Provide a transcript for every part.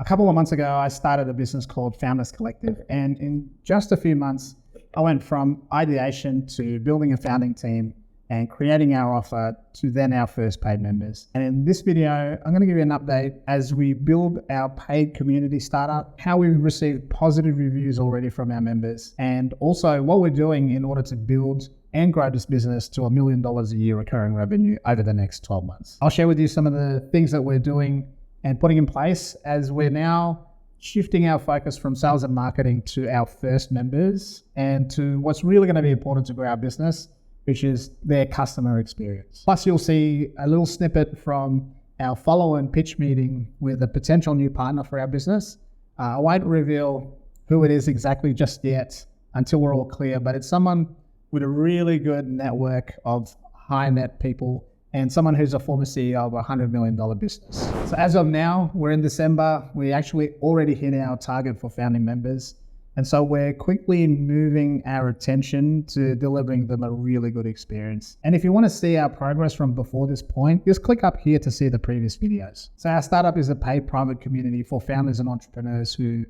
A couple of months ago, I started a business called Founders Collective. And in just a few months, I went from ideation to building a founding team and creating our offer to then our first paid members. And in this video, I'm going to give you an update as we build our paid community startup, how we've received positive reviews already from our members, and also what we're doing in order to build and grow this business to $1 million a year recurring revenue over the next 12 months. I'll share with you some of the things that we're doing and putting in place as we're now shifting our focus from sales and marketing to our first members and to what's really going to be important to grow our business, which is their customer experience. Plus, you'll see a little snippet from our follow and pitch meeting with a potential new partner for our business. I won't reveal who it is exactly just yet until we're all clear, but it's someone with a really good network of high net people and someone who's a former CEO of a $100 million business. So as of now, we're in December. We actually already hit our target for founding members. And so we're quickly moving our attention to delivering them a really good experience. And if you want to see our progress from before this point, just click up here to see the previous videos. So our startup is a paid private community for founders and entrepreneurs who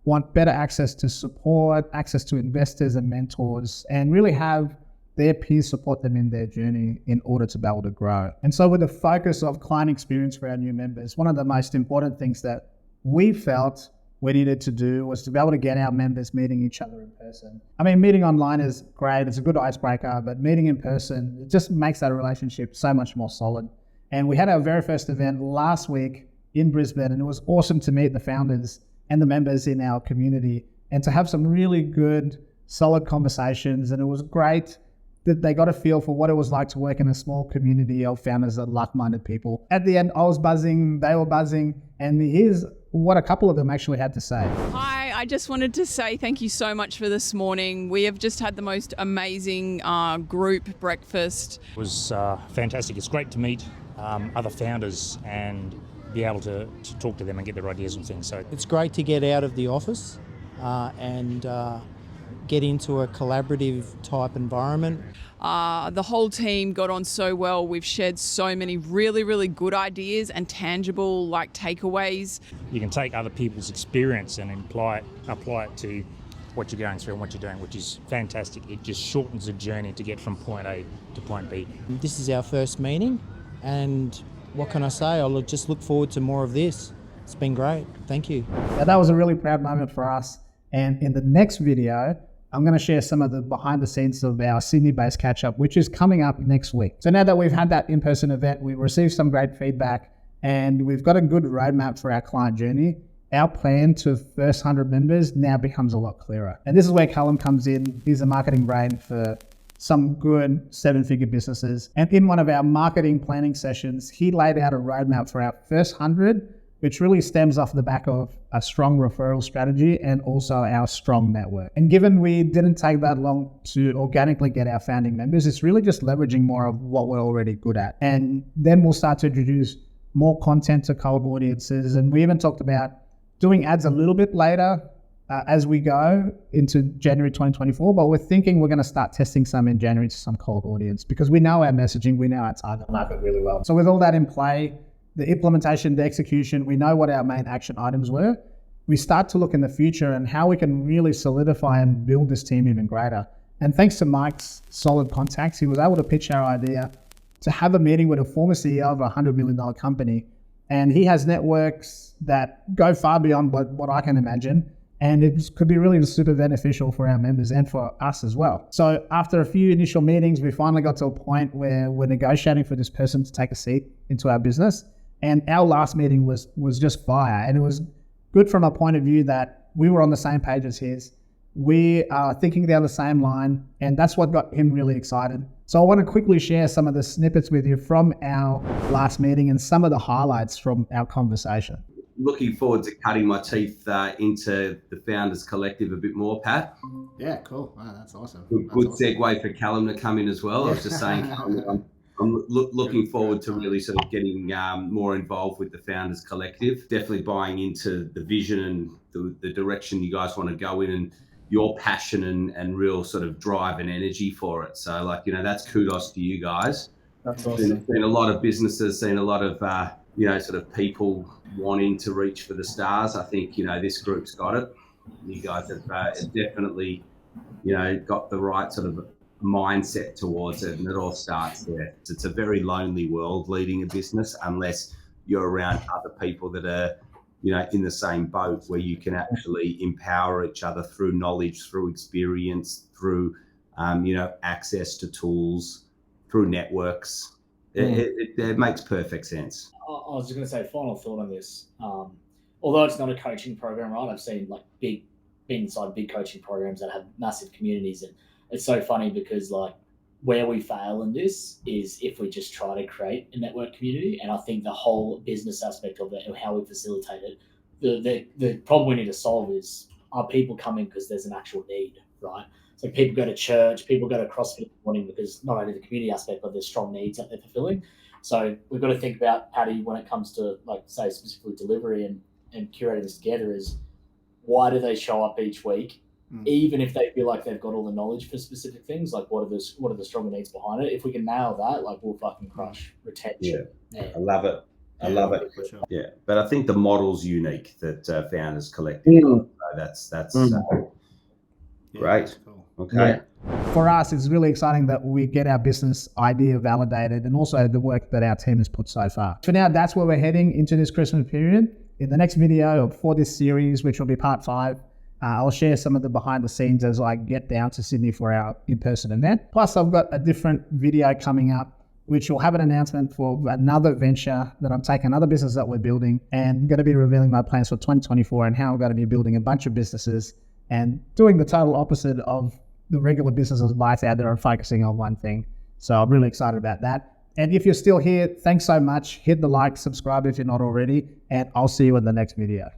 want better access to support, access to investors and mentors, and really have their peers support them in their journey in order to be able to grow. And so with the focus of client experience for our new members, one of the most important things that we felt we needed to do was to be able to get our members meeting each other in person. I mean, meeting online is great, it's a good icebreaker, but meeting in person, it just makes that relationship so much more solid. And we had our very first event last week in Brisbane, and it was awesome to meet the founders and the members in our community and to have some really good, solid conversations. And it was great that they got a feel for what it was like to work in a small community of founders and like-minded people. At the end, I was buzzing, they were buzzing, and here's what a couple of them actually had to say. Hi, I just wanted to say thank you so much for this morning. We have just had the most amazing group breakfast. It was fantastic. It's great to meet other founders and be able to talk to them and get their ideas and things. So it's great to get out of the office and get into a collaborative type environment. The whole team got on so well. We've shared so many really, really good ideas and tangible takeaways. You can take other people's experience and apply it to what you're going through and what you're doing, which is fantastic. It just shortens the journey to get from point A to point B. This is our first meeting, and what can I say? I'll just look forward to more of this. It's been great. Thank you. Yeah, that was a really proud moment for us. And in the next video, I'm going to share some of the behind the scenes of our Sydney-based catch-up, which is coming up next week. So now that we've had that in-person event, we've received some great feedback, and we've got a good roadmap for our client journey. Our plan to first 100 members now becomes a lot clearer. And this is where Callum comes in. He's a marketing brain for some good 7-figure businesses. And in one of our marketing planning sessions, he laid out a roadmap for our first 100, which really stems off the back of a strong referral strategy and also our strong network. And given we didn't take that long to organically get our founding members, it's really just leveraging more of what we're already good at. And then we'll start to introduce more content to cold audiences. And we even talked about doing ads a little bit later as we go into January 2024, but we're thinking we're going to start testing some in January to some cold audience because we know our messaging, we know our target market really well. So with all that in play, the implementation, the execution, we know what our main action items were. We start to look in the future and how we can really solidify and build this team even greater. And thanks to Mike's solid contacts, he was able to pitch our idea to have a meeting with a former CEO of a $100 million company. And he has networks that go far beyond what I can imagine. And it could be really super beneficial for our members and for us as well. So after a few initial meetings, we finally got to a point where we're negotiating for this person to take a seat into our business. And our last meeting was just fire. And it was good from a point of view that we were on the same page as his. We are thinking down the same line, and that's what got him really excited. So I want to quickly share some of the snippets with you from our last meeting and some of the highlights from our conversation. Looking forward to cutting my teeth into the Founders Collective a bit more, Pat. Yeah, cool. Wow, that's awesome. Good segue for Callum to come in as well. I was just saying, I'm looking forward to really sort of getting more involved with the Founders Collective. Definitely buying into the vision and the direction you guys want to go in and your passion and real sort of drive and energy for it. So that's kudos to you guys. That's awesome. Seen a lot of businesses, seen a lot of sort of people wanting to reach for the stars. I think, this group's got it. You guys have definitely, got the right sort of mindset towards it, and it all starts there. It's a very lonely world leading a business unless you're around other people that are, in the same boat, where you can actually empower each other through knowledge, through experience, through, access to tools, through networks. It makes perfect sense. I was just going to say, final thought on this. Although it's not a coaching program, right? I've seen been inside big coaching programs that have massive communities, and it's so funny because where we fail in this is if we just try to create a network community. And I think the whole business aspect of it and how we facilitate it, the problem we need to solve is, are people coming because there's an actual need, right? So people go to church, people go to CrossFit in the morning because not only the community aspect, but there's strong needs that they're fulfilling. So we've got to think about how do you, when it comes to say specifically delivery and curating this together, is why do they show up each week? Even if they feel like they've got all the knowledge for specific things, what are the stronger needs behind it? If we can nail that, we'll fucking crush retention. Yeah, I love it. I love it. Sure. Yeah, but I think the model's unique that Founders Collective got. So that's great. Cool. Okay. Yeah. For us, it's really exciting that we get our business idea validated, and also the work that our team has put so far. For now, that's where we're heading into this Christmas period. In the next video for this series, which will be part 5, I'll share some of the behind the scenes as I get down to Sydney for our in-person event. Plus, I've got a different video coming up, which will have an announcement for another venture that I'm taking, another business that we're building, and going to be revealing my plans for 2024 and how I'm going to be building a bunch of businesses and doing the total opposite of the regular businesses bites out there and focusing on one thing. So I'm really excited about that. And if you're still here, thanks so much. Hit the like, subscribe if you're not already, and I'll see you in the next video.